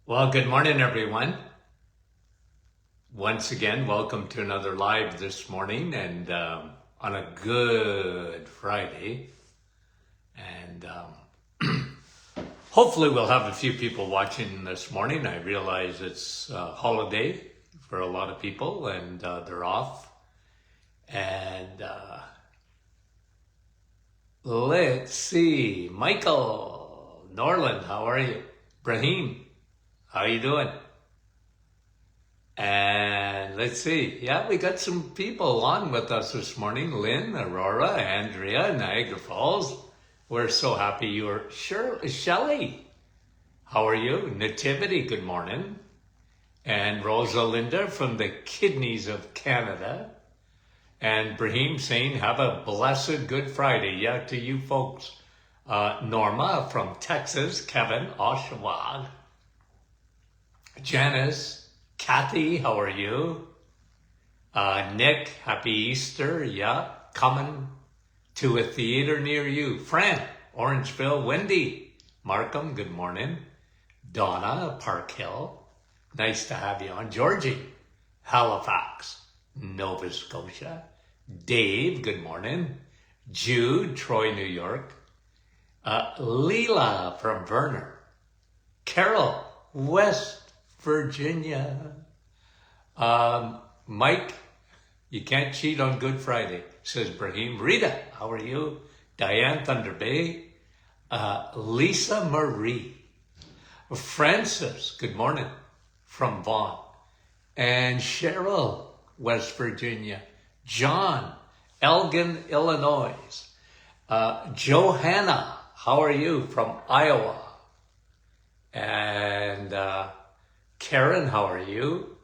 Well, good morning, everyone. Once again, welcome to another live this morning and on a good Friday. And hopefully we'll have a few people watching this morning. I realize it's a holiday for a lot of people and they're off. And let's see, Michael, Norland, how are you? Brahim, how are you doing? And let's see. Yeah, we got some people on with us this morning. Lynn, Aurora, Andrea, Niagara Falls. We're so happy you're sure. Shelley, how are you? Nativity, good morning. And Rosalinda from the Kidneys of Canada. And Brahim saying, have a blessed Good Friday. Yeah, to you folks. Norma from Texas. Kevin, Oshawa. Janice. Kathy, how are you? Nick, happy Easter. Yeah, coming to a theater near you. Fran, Orangeville. Wendy, Markham, good morning. Donna, Park Hill, nice to have you on. Georgie, Halifax, Nova Scotia. Dave, good morning. Jude, Troy, New York. Leela from Verner. Carol, West Virginia. Mike, you can't cheat on Good Friday, says Brahim. Rita, how are you? Diane Thunder Bay. Lisa Marie. Francis, good morning, from Vaughan. And Cheryl, West Virginia. John, Elgin, Illinois. Johanna, how are you, from Iowa? And Karen, how are you?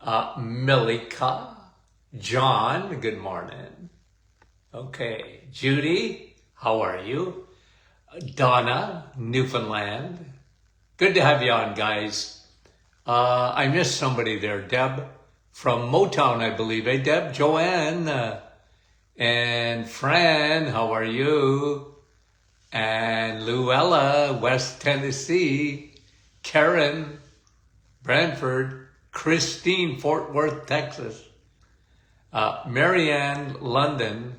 Milika, John, good morning. Okay, Judy, how are you? Donna, Newfoundland. Good to have you on, guys. I missed somebody there. Deb from Motown, I believe. Hey, Deb, Joanne, and Fran, how are you? And Luella, West Tennessee. Karen, Brantford. Christine, Fort Worth, Texas. Marianne, London.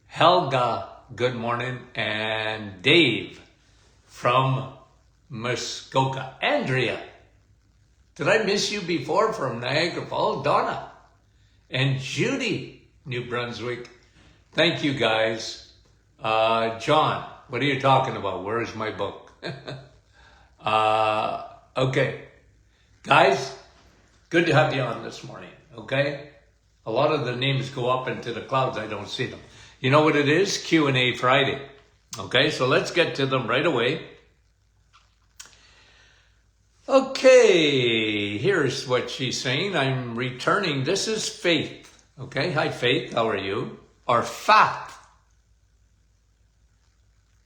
Helga, good morning. And Dave from Muskoka. Andrea, did I miss you before, from Niagara Falls? Donna. And Judy, New Brunswick. Thank you, guys. John, what are you talking about? Where is my book? Okay. Guys, good to have you on this morning, okay? A lot of the names go up into the clouds. I don't see them. You know what it is? Q&A Friday. Okay, so let's get to them right away. Okay, here's what she's saying. I'm returning. This is Faith. Okay, hi Faith, how are you? Or Fath.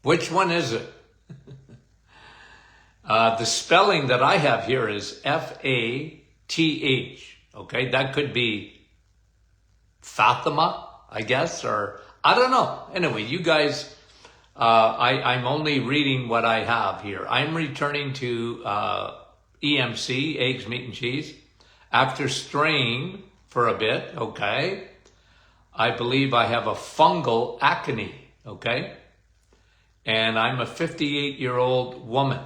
Which one is it? The spelling that I have here is Fath. Okay, that could be Fatima, I guess, or I don't know. Anyway, you guys, I'm only reading what I have here. I'm returning to EMC, eggs, meat, and cheese, after straying for a bit, okay? I believe I have a fungal acne, okay? And I'm a 58-year-old woman.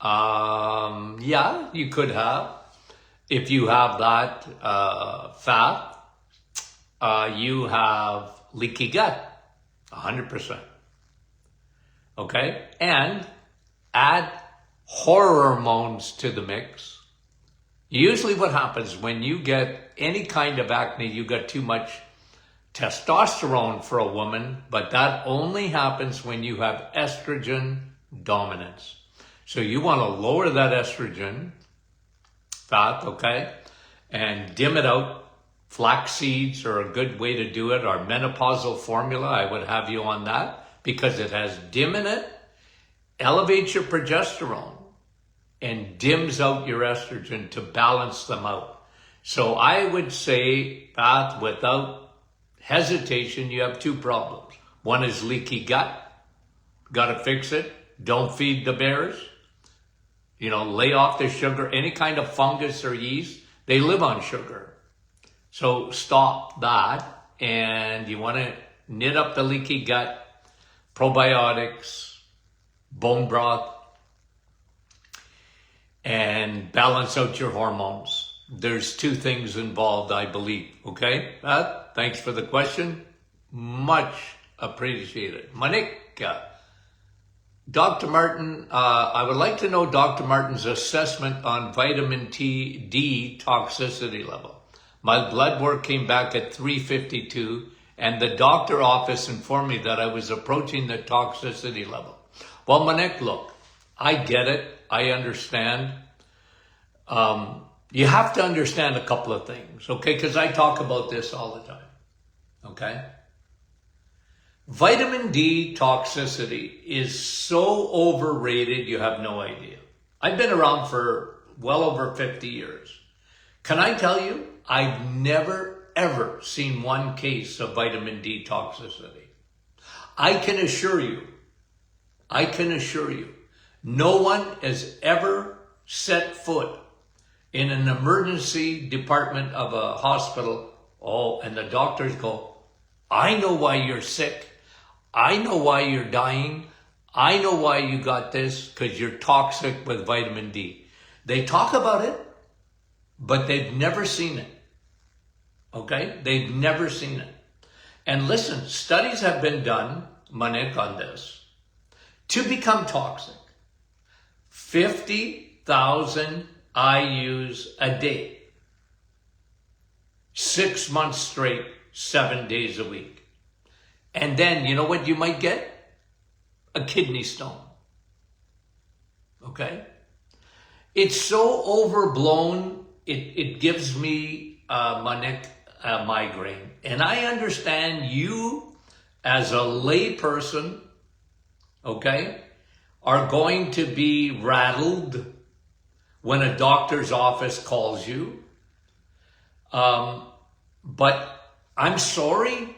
Yeah, you could have. If you have that fat, you have leaky gut, 100%. Okay? And add hormones to the mix. Usually what happens when you get any kind of acne, you got too much testosterone for a woman, but that only happens when you have estrogen dominance. So you want to lower that estrogen fat, okay, and dim it out. Flax seeds are a good way to do it. Our menopausal formula, I would have you on that because it has dim in it, elevates your progesterone, and dims out your estrogen to balance them out. So I would say that without hesitation, you have two problems. One is leaky gut. Got to fix it. Don't feed the bears. lay off the sugar. Any kind of fungus or yeast, they live on sugar. So stop that. And you want to knit up the leaky gut, probiotics, bone broth, and balance out your hormones. There's two things involved, I believe. Okay? Thanks for the question. Much appreciated. Manik, Dr. Martin, I would like to know Dr. Martin's assessment on vitamin D toxicity level. My blood work came back at 352, and the doctor office informed me that I was approaching the toxicity level. Well, Manik, look, I get it. I understand. You have to understand a couple of things, okay? Because I talk about this all the time, okay? Vitamin D toxicity is so overrated, you have no idea. I've been around for well over 50 years. Can I tell you, I've never, ever seen one case of vitamin D toxicity. I can assure you, no one has ever set foot in an emergency department of a hospital, and the doctors go, I know why you're sick. I know why you're dying. I know why you got this, because you're toxic with vitamin D. They talk about it, but they've never seen it. Okay? They've never seen it. And listen, studies have been done, Manik, on this, to become toxic. 50,000 IUs a day. 6 months straight, 7 days a week. And then, you know what you might get? A kidney stone. Okay? It's so overblown, it gives me, Manik, a migraine. And I understand you, as a lay person, okay, are going to be rattled when a doctor's office calls you. But I'm sorry.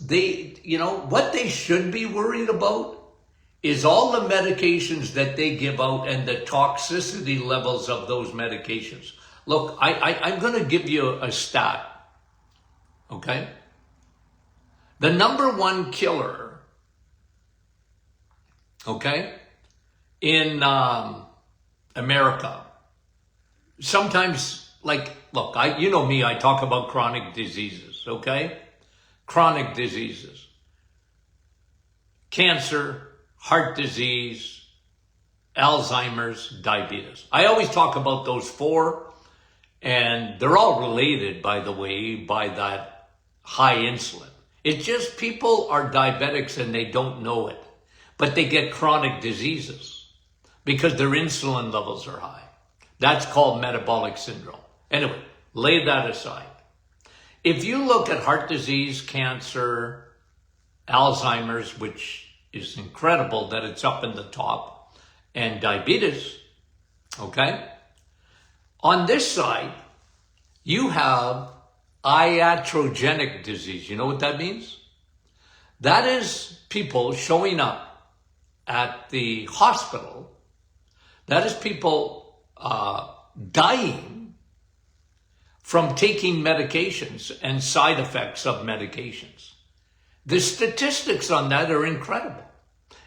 What they should be worried about is all the medications that they give out and the toxicity levels of those medications. Look, I'm going to give you a stat, okay? The number one killer, okay, in America, sometimes, look, you know me, I talk about chronic diseases, okay? Chronic diseases. Cancer, heart disease, Alzheimer's, diabetes. I always talk about those four, and they're all related, by the way, by that high insulin. It's just people are diabetics and they don't know it, but they get chronic diseases because their insulin levels are high. That's called metabolic syndrome. Anyway, lay that aside. If you look at heart disease, cancer, Alzheimer's, which is incredible that it's up in the top, and diabetes, okay? On this side, you have iatrogenic disease. You know what that means? That is people showing up at the hospital. That is people dying from taking medications and side effects of medications. The statistics on that are incredible.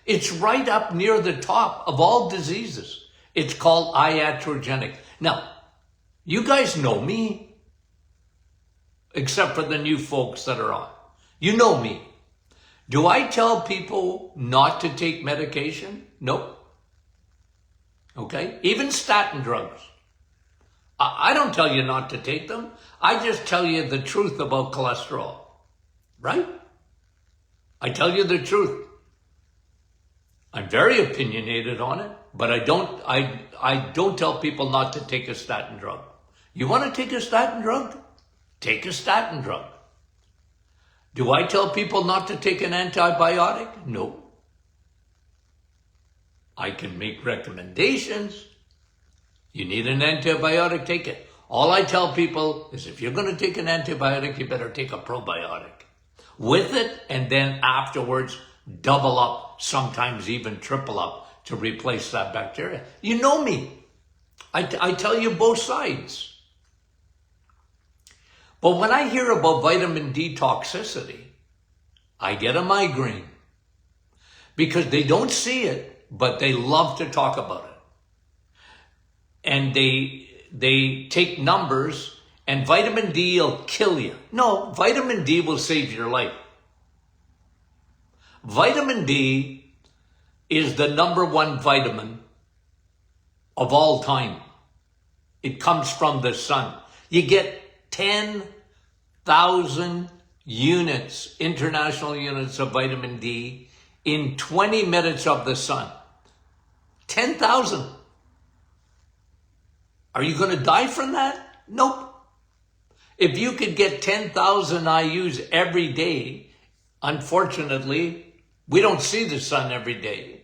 It's right up near the top of all diseases. It's called iatrogenic. Now, you guys know me, except for the new folks that are on. You know me. Do I tell people not to take medication? Nope. Okay? Even statin drugs. I don't tell you not to take them. I just tell you the truth about cholesterol. Right? I tell you the truth. I'm very opinionated on it, but I don't tell people not to take a statin drug. You want to take a statin drug? Take a statin drug. Do I tell people not to take an antibiotic? No. I can make recommendations. You need an antibiotic, take it. All I tell people is if you're going to take an antibiotic, you better take a probiotic with it, and then afterwards double up, sometimes even triple up, to replace that bacteria. You know me. I tell you both sides. But when I hear about vitamin D toxicity, I get a migraine. Because they don't see it, but they love to talk about it. And they take numbers, and vitamin D will kill you. No, vitamin D will save your life. Vitamin D is the #1 vitamin of all time. It comes from the sun. You get 10,000 units, international units of vitamin D in 20 minutes of the sun. 10,000. Are you going to die from that? Nope. If you could get 10,000 IUs every day, unfortunately, we don't see the sun every day.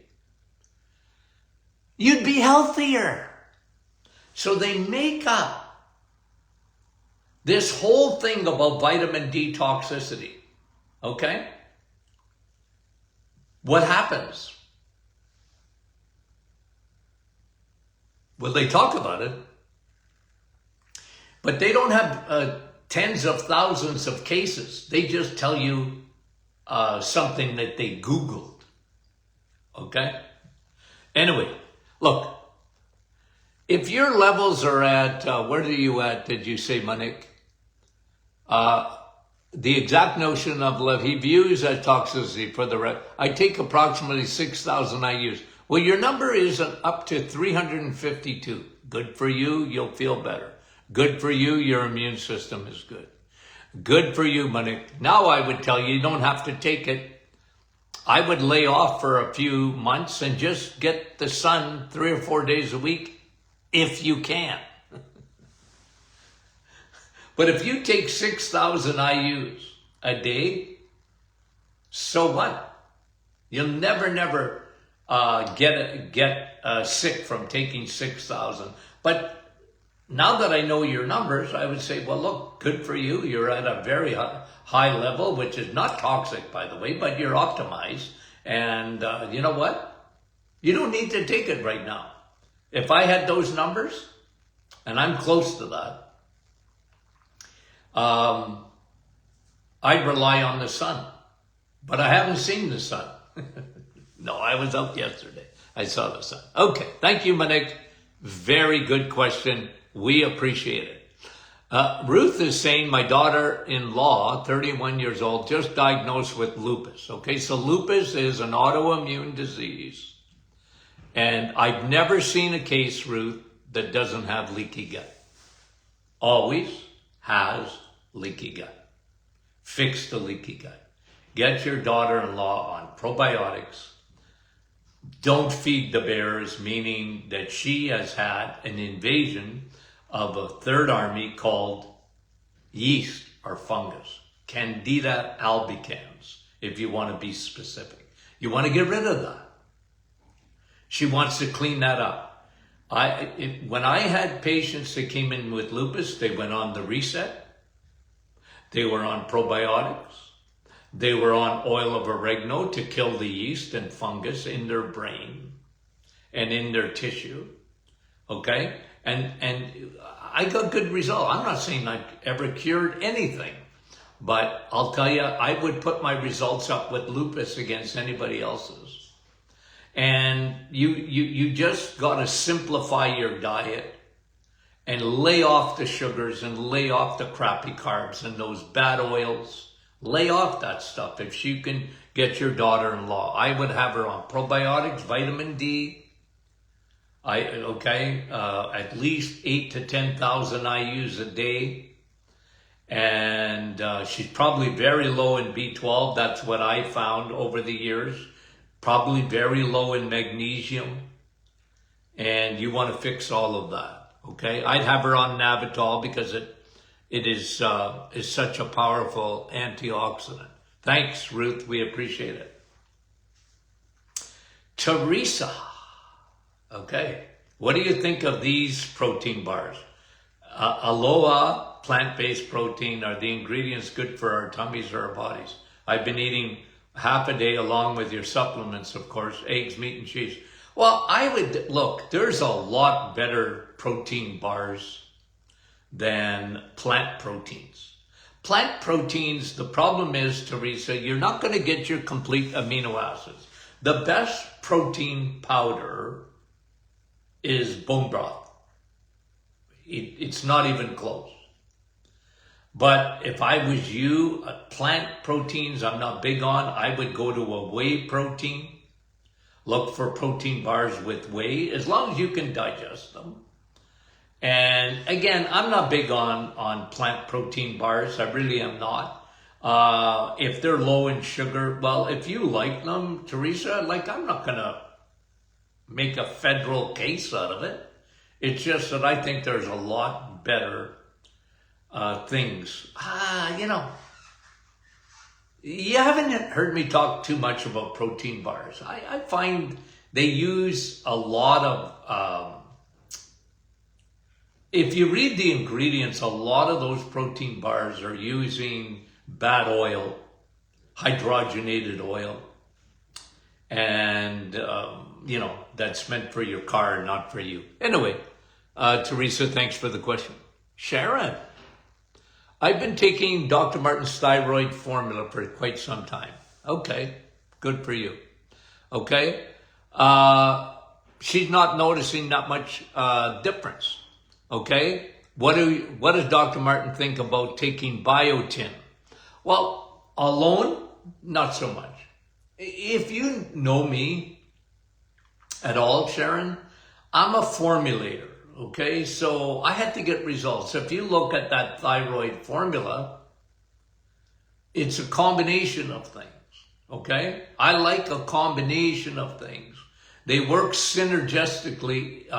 You'd be healthier. So they make up this whole thing about vitamin D toxicity. Okay? What happens? Well, they talk about it, but they don't have tens of thousands of cases. They just tell you something that they Googled. Okay? Anyway, look, if your levels are at, where are you at, did you say, Monique? The exact notion of level, he views as toxicity for the I take approximately 6,000 IUs. Well, your number is up to 352. Good for you, you'll feel better. Good for you, your immune system is good. Good for you, Monique. Now I would tell you, you don't have to take it. I would lay off for a few months and just get the sun 3 or 4 days a week, if you can. But if you take 6,000 IUs a day, so what? You'll never get sick from taking 6,000. But now that I know your numbers, I would say, well, look, good for you. You're at a very high level, which is not toxic, by the way, but you're optimized. And you know what? You don't need to take it right now. If I had those numbers, and I'm close to that, I'd rely on the sun. But I haven't seen the sun. No, I was out yesterday. I saw the sun. Okay, thank you, Monique. Very good question. We appreciate it. Ruth is saying, my daughter-in-law, 31 years old, just diagnosed with lupus. Okay, so lupus is an autoimmune disease. And I've never seen a case, Ruth, that doesn't have leaky gut. Always has leaky gut. Fix the leaky gut. Get your daughter-in-law on probiotics. Don't feed the bears, meaning that she has had an invasion of a third army called yeast or fungus. Candida albicans, if you want to be specific. You want to get rid of that. She wants to clean that up. When I had patients that came in with lupus, they went on the reset. They were on probiotics. They were on oil of oregano to kill the yeast and fungus in their brain and in their tissue. Okay? And I got good results. I'm not saying I ever cured anything, but I'll tell you, I would put my results up with lupus against anybody else's. And you just got to simplify your diet and lay off the sugars and lay off the crappy carbs and those bad oils. Lay off that stuff. If you can get your daughter-in-law, I would have her on probiotics, vitamin D. At least 8 to 10,000 IUs a day. And she's probably very low in B12. That's what I found over the years. Probably very low in magnesium. And you want to fix all of that. Okay, I'd have her on Navitol because it is such a powerful antioxidant. Thanks, Ruth. We appreciate it. Teresa. Okay. What do you think of these protein bars? Aloha plant-based protein. Are the ingredients good for our tummies or our bodies? I've been eating half a day along with your supplements, of course, eggs, meat, and cheese. Well, I would look, there's a lot better protein bars than plant proteins. Plant proteins, the problem is, Teresa, you're not going to get your complete amino acids. The best protein powder is bone broth. It's not even close. But if I was you, plant proteins I'm not big on. I would go to a whey protein. Look for protein bars with whey, as long as you can digest them. And again, I'm not big on plant protein bars. I really am not. If they're low in sugar, well, if you like them, Teresa, like, I'm not going to make a federal case out of it. It's just that I think there's a lot better things. You haven't heard me talk too much about protein bars. I find they use a lot of, if you read the ingredients, a lot of those protein bars are using bad oil, hydrogenated oil, and, that's meant for your car, not for you. Anyway, Teresa, thanks for the question. Sharon, I've been taking Dr. Martin's thyroid formula for quite some time. Okay, good for you. Okay, she's not noticing that much difference. Okay, what does Dr. Martin think about taking biotin? Well, alone, not so much. If you know me at all, Sharon, I'm a formulator. Okay, so I had to get results. If you look at that thyroid formula, it's a combination of things. Okay, I like a combination of things. They work synergistically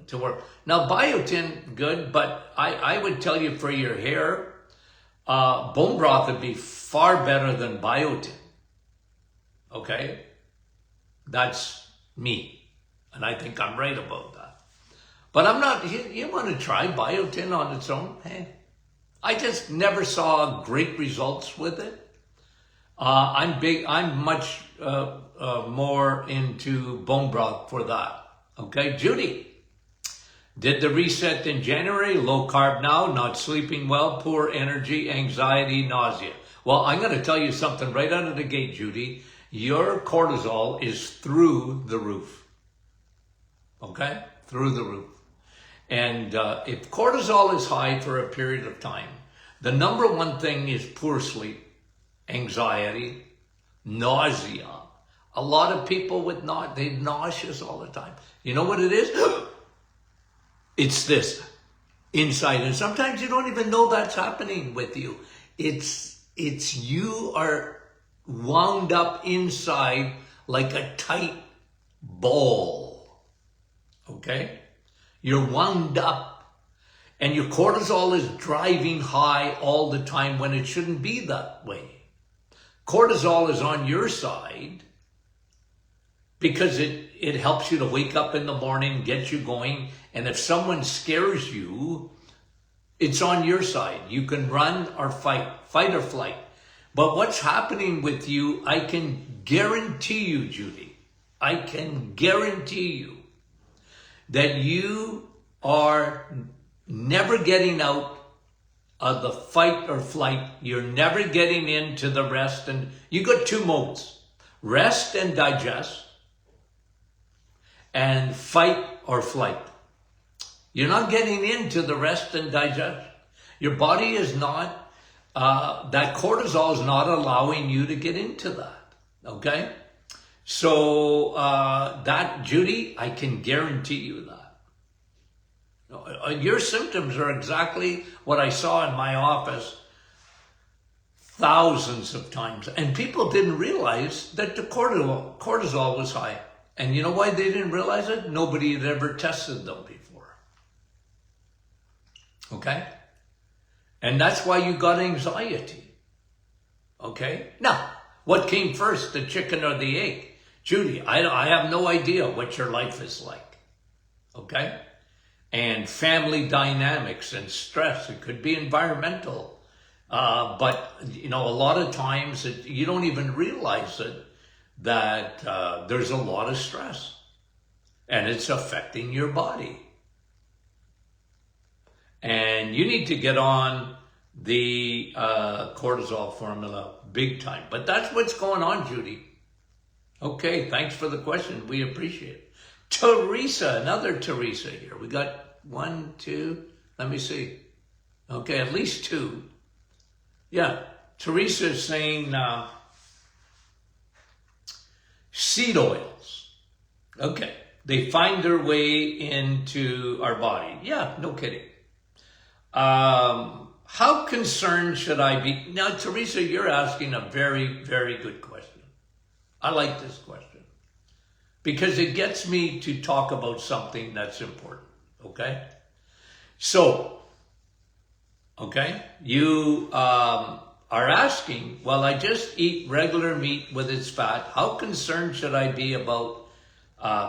to work. Now, biotin, good, but I would tell you for your hair, bone broth would be far better than biotin. Okay, that's me, and I think I'm right about that. But I'm not, you want to try biotin on its own? Hey, I just never saw great results with it. I'm much more into bone broth for that. Okay, Judy, did the reset in January, low carb now, not sleeping well, poor energy, anxiety, nausea. Well, I'm going to tell you something right out of the gate, Judy. Your cortisol is through the roof. Okay, through the roof. And if cortisol is high for a period of time, the number one thing is poor sleep, anxiety, nausea. A lot of people they're nauseous all the time. You know what it is? It's this inside. And sometimes you don't even know that's happening with you. It's you are wound up inside like a tight ball. Okay? You're wound up, and your cortisol is driving high all the time when it shouldn't be that way. Cortisol is on your side because it helps you to wake up in the morning, get you going, and if someone scares you, it's on your side. You can run or fight or flight. But what's happening with you, I can guarantee you, Judy, I can guarantee you, that you are never getting out of the fight or flight. You're never getting into the rest. And you got two modes, rest and digest, and fight or flight. You're not getting into the rest and digest. Your body is not, that cortisol is not allowing you to get into that. Okay? So that, Judy, I can guarantee you that. Your symptoms are exactly what I saw in my office thousands of times. And people didn't realize that the cortisol was high. And you know why they didn't realize it? Nobody had ever tested them before. Okay? And that's why you got anxiety. Okay? Now, what came first, the chicken or the egg? Judy, I have no idea what your life is like. Okay? And family dynamics and stress. It could be environmental. But, a lot of times you don't even realize it, that there's a lot of stress. and it's affecting your body. And you need to get on the cortisol formula big time. But that's what's going on, Judy. Okay, thanks for the question. We appreciate it. Teresa, another Teresa here. We got 1, 2, let me see. Okay, at least 2. Yeah, Teresa is saying seed oils. Okay, they find their way into our body. Yeah, no kidding. How concerned should I be? Now, Teresa, you're asking a very, very good question. I like this question because it gets me to talk about something that's important, okay? So, okay, you are asking, well, I just eat regular meat with its fat. How concerned should I be about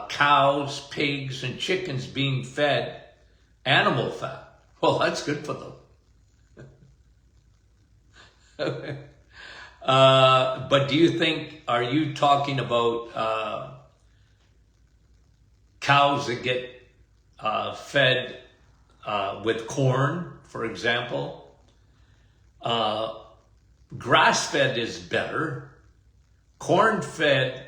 cows, pigs, and chickens being fed animal fat? Well, that's good for them. But do you think, are you talking about cows that get fed with corn, for example? Grass-fed is better. Corn-fed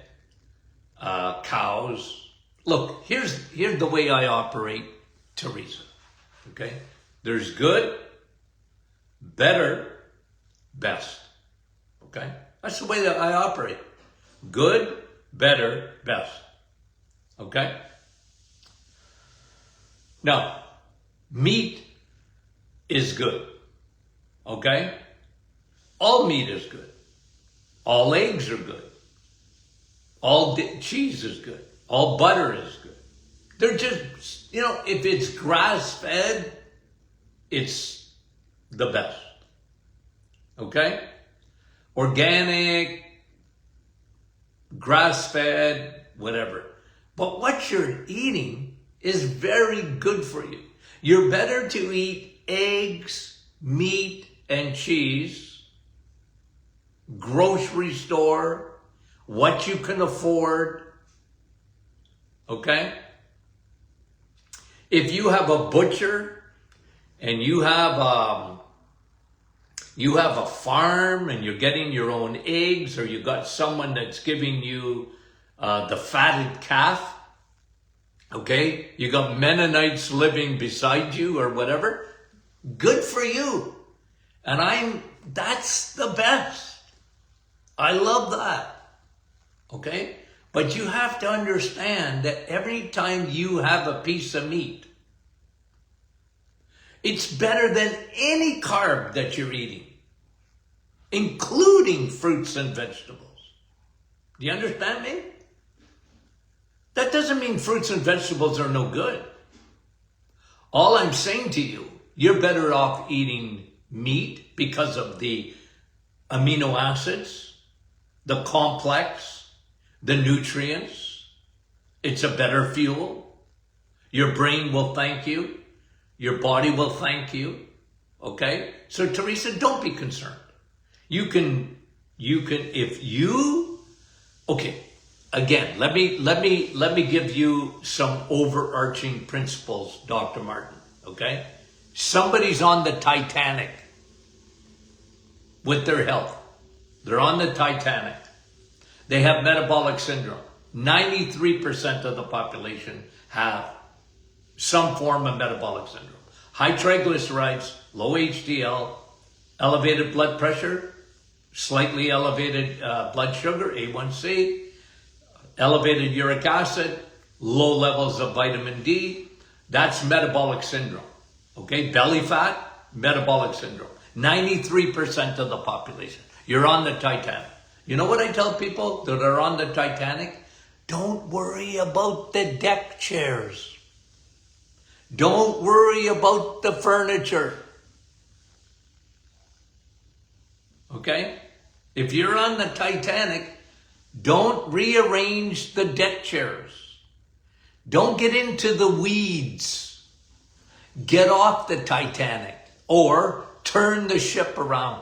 cows. Look, here's the way I operate, Teresa. Okay? There's good, better, best. Okay? That's the way that I operate. Good, better, best. Okay? Now, meat is good. Okay? All meat is good. All eggs are good. All cheese is good. All butter is good. They're just, if it's grass-fed, it's the best. Okay? Organic, grass-fed, whatever. But what you're eating is very good for you. You're better to eat eggs, meat, and cheese, grocery store, what you can afford. Okay? If you have a butcher and you have a farm and you're getting your own eggs, or you got someone that's giving you the fatted calf, okay? You got Mennonites living beside you or whatever, good for you. And that's the best. I love that, okay? But you have to understand that every time you have a piece of meat, it's better than any carb that you're eating, including fruits and vegetables. Do you understand me? That doesn't mean fruits and vegetables are no good. All I'm saying to you, you're better off eating meat because of the amino acids, the complex, the nutrients. It's a better fuel. Your brain will thank you. Your body will thank you. Okay? So Teresa, don't be concerned. Okay, again, let me give you some overarching principles, Dr. Martin, okay? Somebody's on the Titanic with their health. They're on the Titanic. They have metabolic syndrome. 93% of the population have some form of metabolic syndrome. High triglycerides, low HDL, elevated blood pressure, slightly elevated blood sugar, A1C, elevated uric acid, low levels of vitamin D. That's metabolic syndrome. Okay, belly fat, metabolic syndrome. 93% of the population. You're on the Titanic. You know what I tell people that are on the Titanic? Don't worry about the deck chairs. Don't worry about the furniture. Okay? If you're on the Titanic, don't rearrange the deck chairs. Don't get into the weeds. Get off the Titanic or turn the ship around.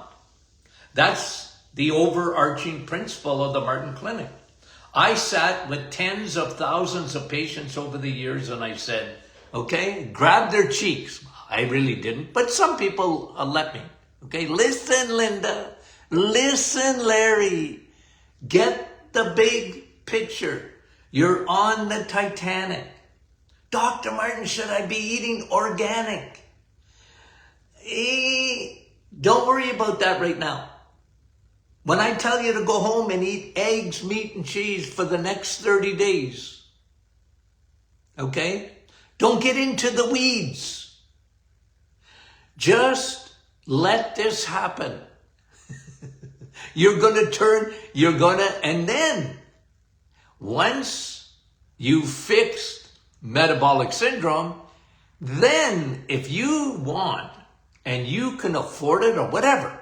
That's the overarching principle of the Martin Clinic. I sat with tens of thousands of patients over the years and I said, okay, grab their cheeks. I really didn't, but some people let me. Okay, listen, Linda. Listen, Larry. Get the big picture. You're on the Titanic. Dr. Martin, should I be eating organic? Don't worry about that right now. When I tell you to go home and eat eggs, meat, and cheese for the next 30 days, okay? Don't get into the weeds. Just let this happen. And then once you fixed metabolic syndrome, then if you want and you can afford it or whatever,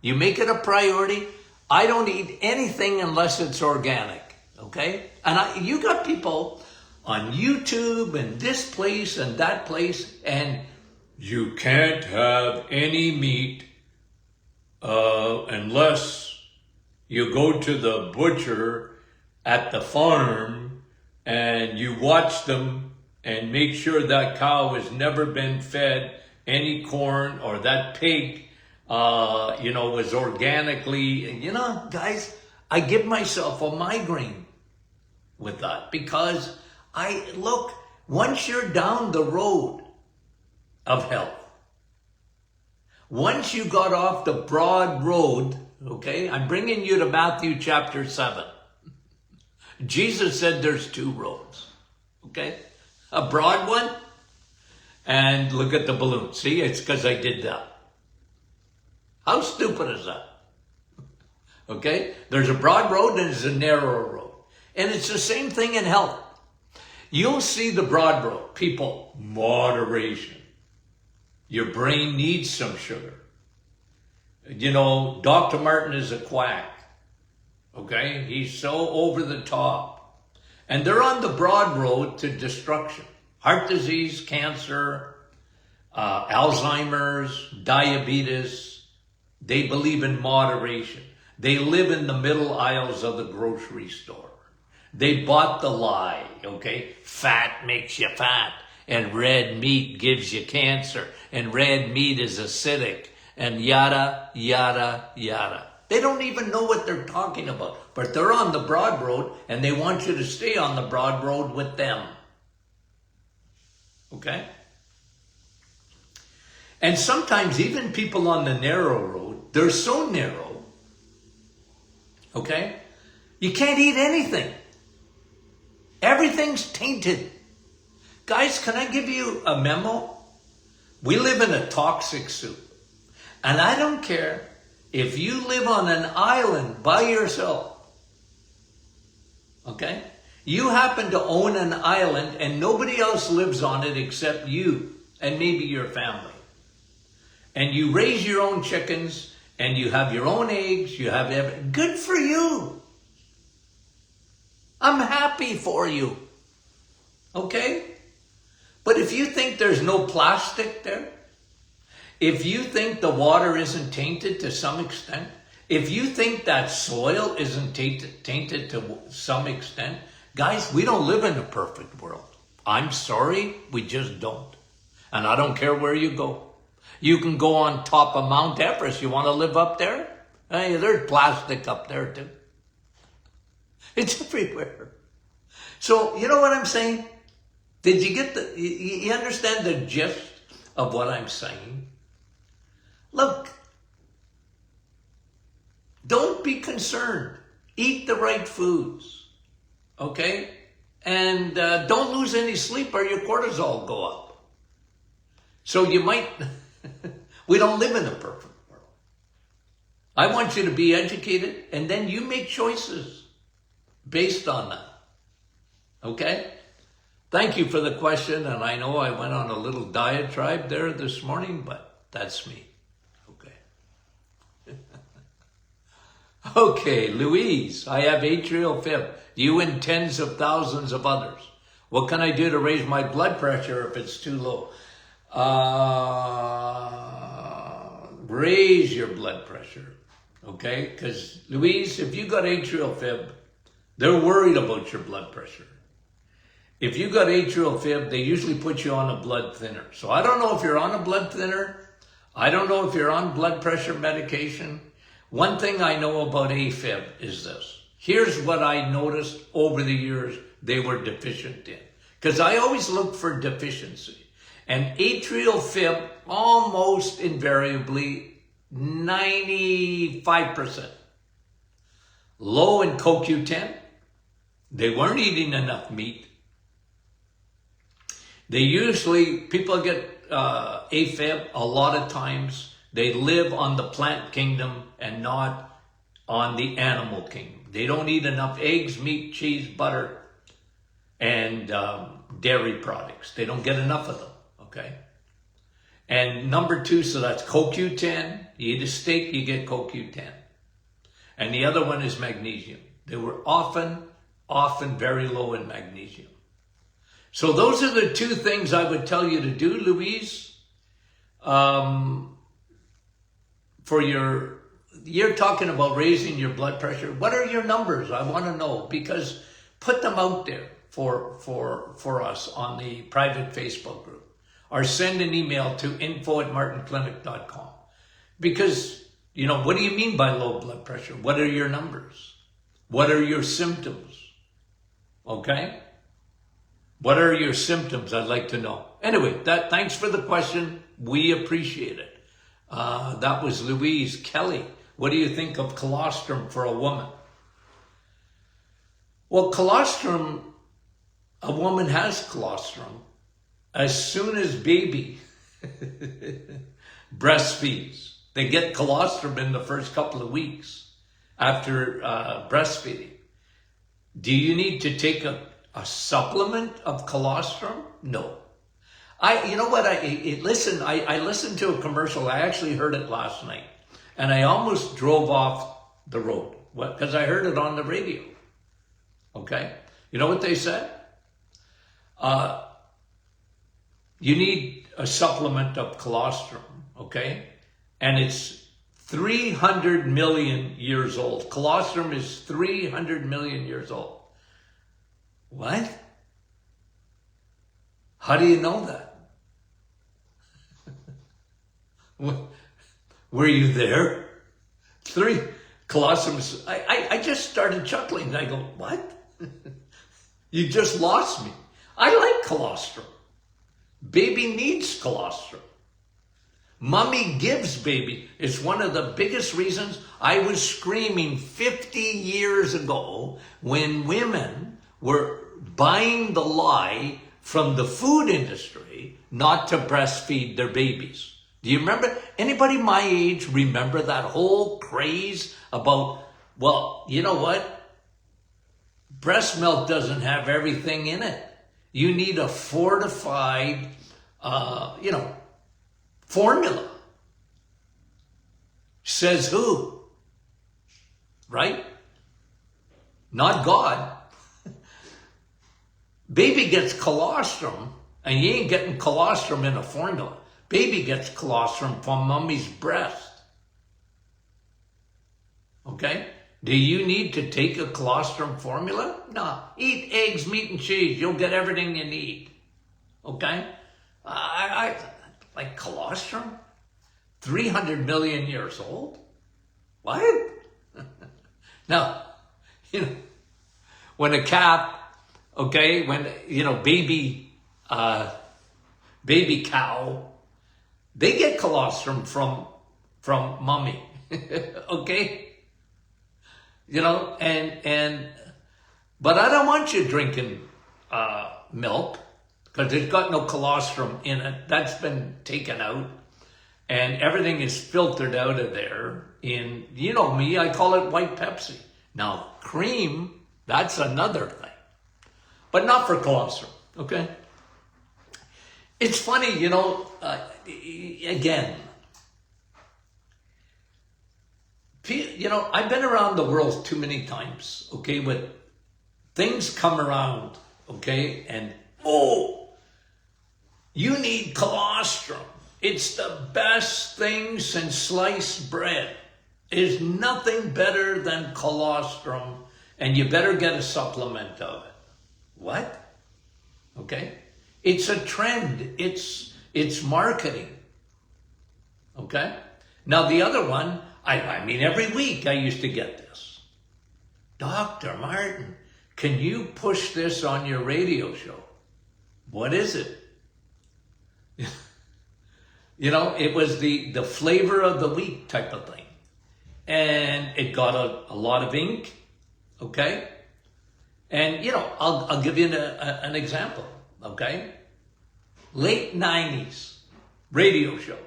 you make it a priority. I don't eat anything unless it's organic, okay? And you got people on YouTube and this place and that place, and you can't have any meat unless you go to the butcher at the farm and you watch them and make sure that cow has never been fed any corn, or that pig was organically, guys, I give myself a migraine with that, because once you're down the road of health, once you got off the broad road, okay, I'm bringing you to Matthew chapter 7. Jesus said there's two roads, okay? A broad one, and look at the balloon. See, it's because I did that. How stupid is that? Okay? There's a broad road and there's a narrow road. And it's the same thing in health. You'll see the broad road. People, moderation. Your brain needs some sugar. Dr. Martin is a quack. Okay? He's so over the top. And they're on the broad road to destruction. Heart disease, cancer, Alzheimer's, diabetes. They believe in moderation. They live in the middle aisles of the grocery store. They bought the lie, okay? Fat makes you fat, and red meat gives you cancer, and red meat is acidic, and yada, yada, yada. They don't even know what they're talking about, but they're on the broad road, and they want you to stay on the broad road with them. Okay? And sometimes even people on the narrow road, they're so narrow, okay? You can't eat anything. Everything's tainted. Guys, can I give you a memo? We live in a toxic soup. And I don't care if you live on an island by yourself, okay? You happen to own an island and nobody else lives on it except you and maybe your family. And you raise your own chickens, and you have your own eggs, you have everything. Good for you. I'm happy for you. Okay? But if you think there's no plastic there, if you think the water isn't tainted to some extent, if you think that soil isn't tainted to some extent, guys, we don't live in a perfect world. I'm sorry, we just don't. And I don't care where you go. You can go on top of Mount Everest. You want to live up there? Hey, there's plastic up there too. It's everywhere. So, you know what I'm saying? Did you get you understand the gist of what I'm saying? Look, don't be concerned. Eat the right foods, okay? And don't lose any sleep or your cortisol go up. So you might... We don't live in a perfect world. I want you to be educated, and then you make choices based on that. Okay? Thank you for the question, and I know I went on a little diatribe there this morning, but that's me. Okay. Okay, Louise, I have atrial fib. You and tens of thousands of others. What can I do to raise my blood pressure if it's too low? Raise your blood pressure, okay? Because, Louise, if you got atrial fib, They're worried about your blood pressure. If you got atrial fib, they usually put you on a blood thinner. So I don't know if you're on a blood thinner. I don't know if you're on blood pressure medication. One thing I know about AFib is this. Here's what I noticed over the years they were deficient in. Because I always look for deficiency. And atrial fib, almost invariably, 95%. Low in CoQ10. They weren't eating enough meat. They usually, people get AFib a lot of times. They live on the plant kingdom and not on the animal kingdom. They don't eat enough eggs, meat, cheese, butter, and dairy products. They don't get enough of them, okay? And number 2, so that's CoQ10. You eat a steak, you get CoQ10. And the other one is magnesium. They were often very low in magnesium. So those are the 2 things I would tell you to do, Louise. You're talking about raising your blood pressure. What are your numbers? I want to know, because put them out there for us on the private Facebook group, or send an email to info@martinclinic.com. Because, what do you mean by low blood pressure? What are your numbers? What are your symptoms? Okay? What are your symptoms? I'd like to know. Anyway, thanks for the question. We appreciate it. That was Louise. Kelly, what do you think of colostrum for a woman? Well, colostrum, a woman has colostrum as soon as baby breastfeeds. They get colostrum in the first couple of weeks after breastfeeding. Do you need to take a supplement of colostrum? No. I listened to a commercial. I actually heard it last night, and I almost drove off the road because I heard it on the radio. Okay. You know what they said? You need a supplement of colostrum. Okay. And it's 300 million years old. Colostrum is 300 million years old. What? How do you know that? Were you there? 3 colostrums. I just started chuckling. I go, what? You just lost me. I like colostrum. Baby needs colostrum. Mommy gives baby. It's one of the biggest reasons I was screaming 50 years ago when women were buying the lie from the food industry not to breastfeed their babies. Do you remember? Anybody my age remember that whole craze about, well, you know what? Breast milk doesn't have everything in it. You need a fortified, formula. Says who? Right? Not God. Baby gets colostrum, and you ain't getting colostrum in a formula. Baby gets colostrum from mommy's breast. Okay? Do you need to take a colostrum formula? No. Eat eggs, meat, and cheese. You'll get everything you need. Okay? I like colostrum? 300 million years old? What? Now, when a calf, okay, when, baby cow, they get colostrum from mommy. Okay? But I don't want you drinking milk because it's got no colostrum in it. That's been taken out, and everything is filtered out of there in, me, I call it white Pepsi. Now, cream, that's another thing, but not for colostrum, okay? It's funny, again, I've been around the world too many times, okay, but things come around, okay, and, you need colostrum. It's the best thing since sliced bread. There's nothing better than colostrum and you better get a supplement of it. What? Okay? It's a trend. It's marketing. Okay? Now the other one, I mean, every week I used to get this. Dr. Martin, can you push this on your radio show? What is it? You know, it was the flavor of the week type of thing. And it got a lot of ink, okay? And, you know, I'll give you an example, okay? Late 90s radio show.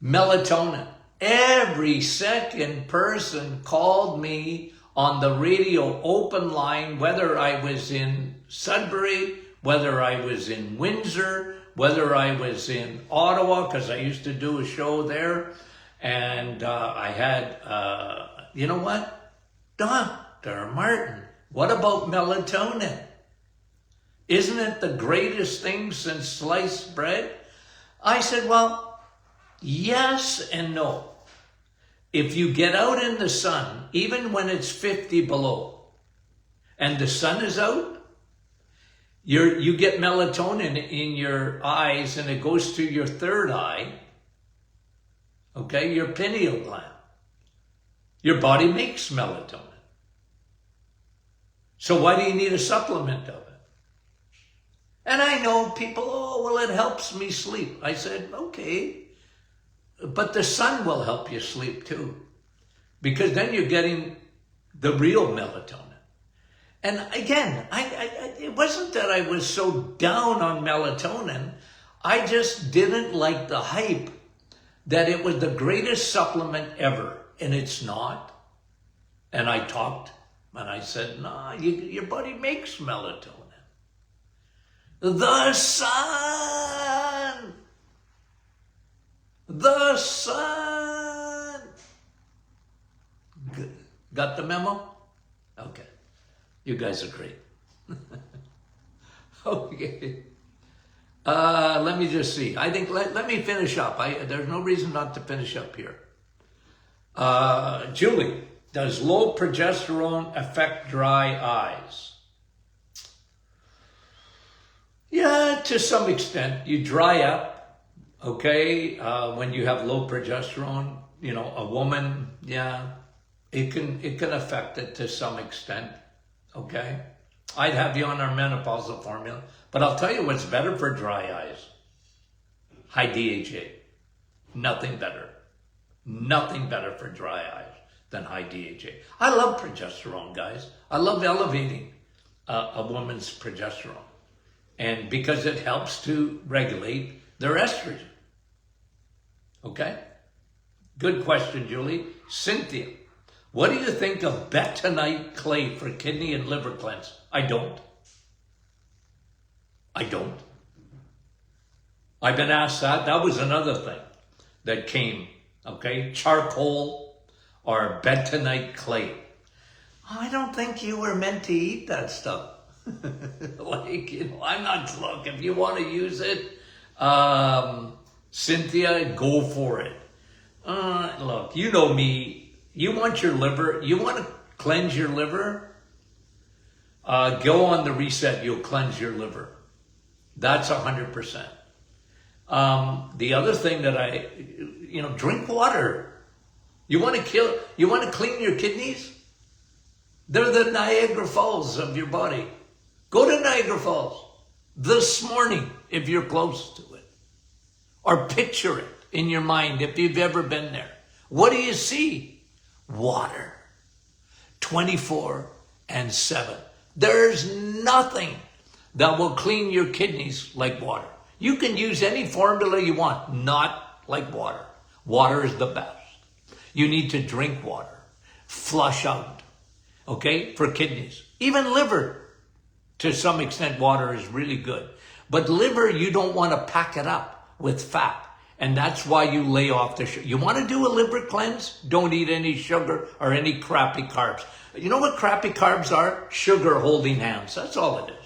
Melatonin. Every second person called me on the radio open line, whether I was in Sudbury, whether I was in Windsor, whether I was in Ottawa, because I used to do a show there. And I had, you know what? Dr. Martin, what about melatonin? Isn't it the greatest thing since sliced bread? I said, well, yes and no. If you get out in the sun, even when it's 50 below, and the sun is out, you get melatonin in your eyes, and it goes to your third eye, okay, your pineal gland. Your body makes melatonin. So why do you need a supplement of it? And I know people, oh, well, it helps me sleep. I said, okay, but the sun will help you sleep too, because then you're getting the real melatonin. And again, it wasn't that I was so down on melatonin. I just didn't like the hype that it was the greatest supplement ever, and it's not. And I talked, and I said, nah, your body makes melatonin. The sun! The sun! Good. Got the memo? Okay. You guys are great. Okay. Let me just see. I think, let me finish up. There's no reason not to finish up here. Julie, does low progesterone affect dry eyes? Yeah, to some extent. You dry up, okay, when you have low progesterone. You know, a woman, yeah, it can affect it to some extent, okay? I'd have you on our menopausal formula, but I'll tell you what's better for dry eyes. High DHA. Nothing better. Nothing better for dry eyes than high DHA. I love progesterone, guys. I love elevating a woman's progesterone. And because it helps to regulate their estrogen. Okay? Good question, Julie. Cynthia, what do you think of bentonite clay for kidney and liver cleanse? I don't. I've been asked that. That was another thing that came, okay? Charcoal or bentonite clay. I don't think you were meant to eat that stuff. Like, you know, I'm not, look, if you want to use it, Cynthia, go for it. Look, you know me, you want your liver, you want to cleanse your liver, go on the reset, you'll cleanse your liver. That's 100%. The other thing that drink water. You want to clean your kidneys? They're the Niagara Falls of your body. Go to Niagara Falls this morning if you're close to it. Or picture it in your mind if you've ever been there. What do you see? Water. 24/7. There's nothing that will clean your kidneys like water. You can use any formula you want, not like water. Water is the best. You need to drink water. Flush out. Okay? For kidneys. Even liver. To some extent, water is really good. But liver, you don't want to pack it up with fat. And that's why you lay off the sugar. You want to do a liver cleanse? Don't eat any sugar or any crappy carbs. You know what crappy carbs are? Sugar holding hands. That's all it is.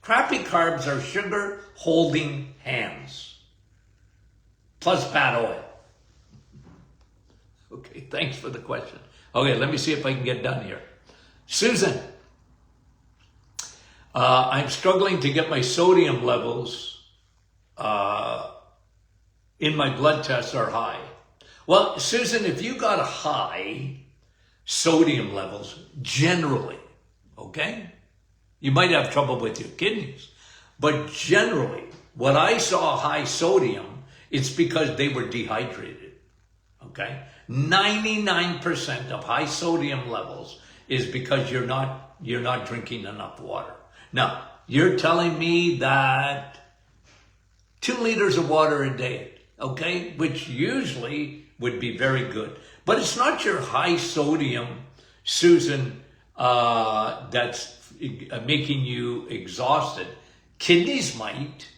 Crappy carbs are sugar holding hands. Plus bad oil. Okay, thanks for the question. Okay, let me see if I can get done here. Susan, I'm struggling to get my sodium levels in my blood tests are high. Well, Susan, if you got high sodium levels generally, okay, you might have trouble with your kidneys. But generally, when I saw high sodium, it's because they were dehydrated, okay? 99% of high sodium levels is because you're not drinking enough water. Now, you're telling me that 2 liters of water a day, okay, which usually would be very good. But it's not your high sodium, Susan, that's making you exhausted. Kidneys might.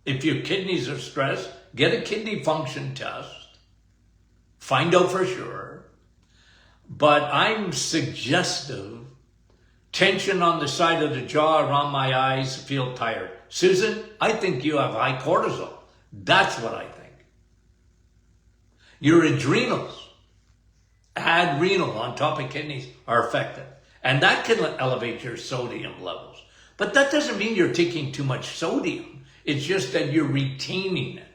If your kidneys are stressed, get a kidney function test. Find out for sure. But I'm suggestive. Tension on the side of the jaw, around my eyes, feel tired. Susan, I think you have high cortisol. That's what I think. Your adrenals, add renal on top of kidneys, are affected. And that can elevate your sodium levels. But that doesn't mean you're taking too much sodium. It's just that you're retaining it.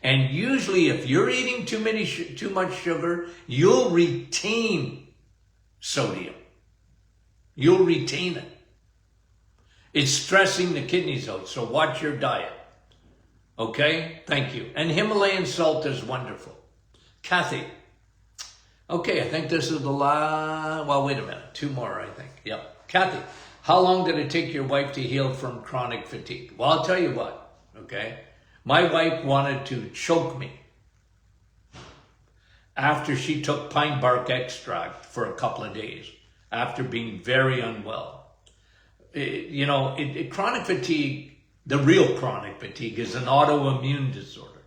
And usually if you're eating too much sugar, you'll retain sodium. You'll retain it. It's stressing the kidneys out, so watch your diet. Okay? Thank you. And Himalayan salt is wonderful. Kathy. Okay, I think this is the last, well, wait a minute. 2 more, I think. Yep. Kathy, how long did it take your wife to heal from chronic fatigue? Well, I'll tell you what, okay? My wife wanted to choke me after she took pine bark extract for a couple of days, after being very unwell. Chronic fatigue, the real chronic fatigue, is an autoimmune disorder,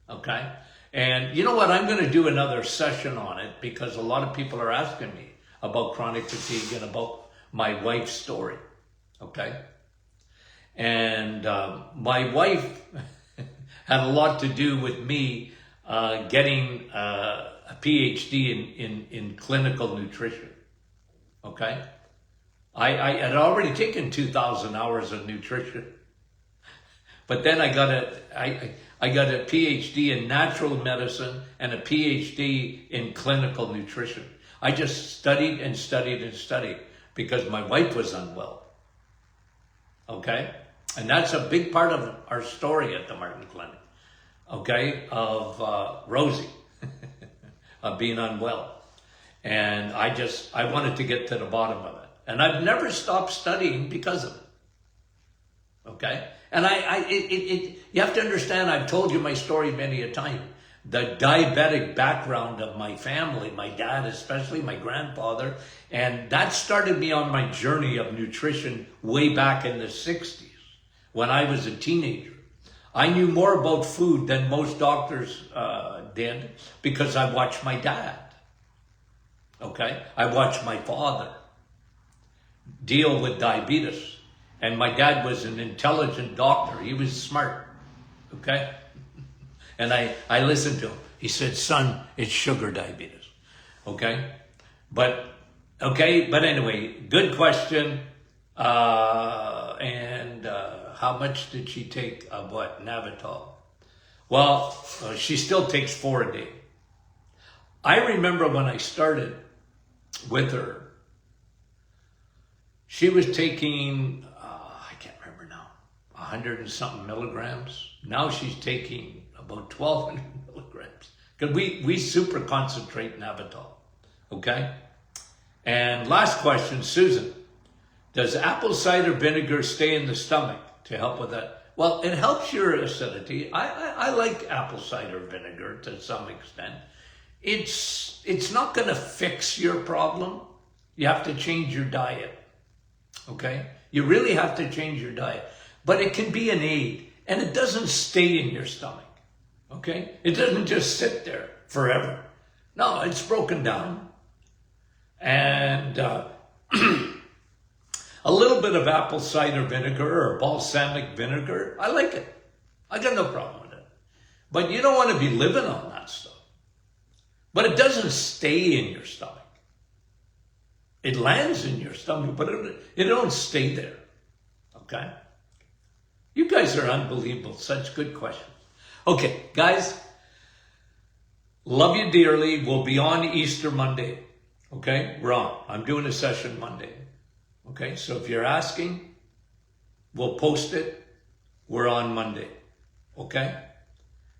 okay? And you know what? I'm going to do another session on it because a lot of people are asking me about chronic fatigue and about my wife's story, okay? And my wife had a lot to do with me getting a PhD in clinical nutrition, okay? I had already taken 2,000 hours of nutrition, but then I got a PhD in natural medicine and a PhD in clinical nutrition. I just studied and studied and studied because my wife was unwell, okay? And that's a big part of our story at the Martin Clinic, okay, of Rosie, of being unwell. And I wanted to get to the bottom of it. And I've never stopped studying because of it, okay? And you have to understand, I've told you my story many a time. The diabetic background of my family, my dad especially, my grandfather, and that started me on my journey of nutrition way back in the 60s when I was a teenager. I knew more about food than most doctors did because I watched my dad, okay? I watched my father deal with diabetes. And my dad was an intelligent doctor. He was smart, okay? And I listened to him. He said, son, it's sugar diabetes, okay? But anyway, good question. How much did she take of what? Navitol? Well, she still takes 4 a day. I remember when I started with her, she was taking, I can't remember now, 100 and something milligrams. Now she's taking about 1,200 milligrams. Because we super concentrate Navitol, okay? And last question, Susan, does apple cider vinegar stay in the stomach to help with that? Well, it helps your acidity. I like apple cider vinegar to some extent. It's not going to fix your problem. You have to change your diet. Okay? You really have to change your diet. But it can be an aid, and it doesn't stay in your stomach. Okay? It doesn't just sit there forever. No, it's broken down. And a little bit of apple cider vinegar or balsamic vinegar, I like it. I got no problem with it. But you don't want to be living on that stuff. But it doesn't stay in your stomach. It lands in your stomach, but it don't stay there. Okay? You guys are unbelievable. Such good questions. Okay, guys, love you dearly. We'll be on Easter Monday. Okay? We're on. I'm doing a session Monday. Okay? So if you're asking, we'll post it. We're on Monday. Okay?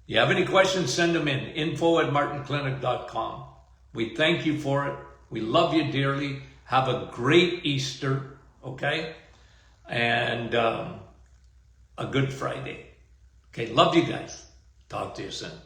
You have any questions, send them in. info@martinclinic.com. We thank you for it. We love you dearly. Have a great Easter, okay? And a good Friday. Okay, love you guys. Talk to you soon.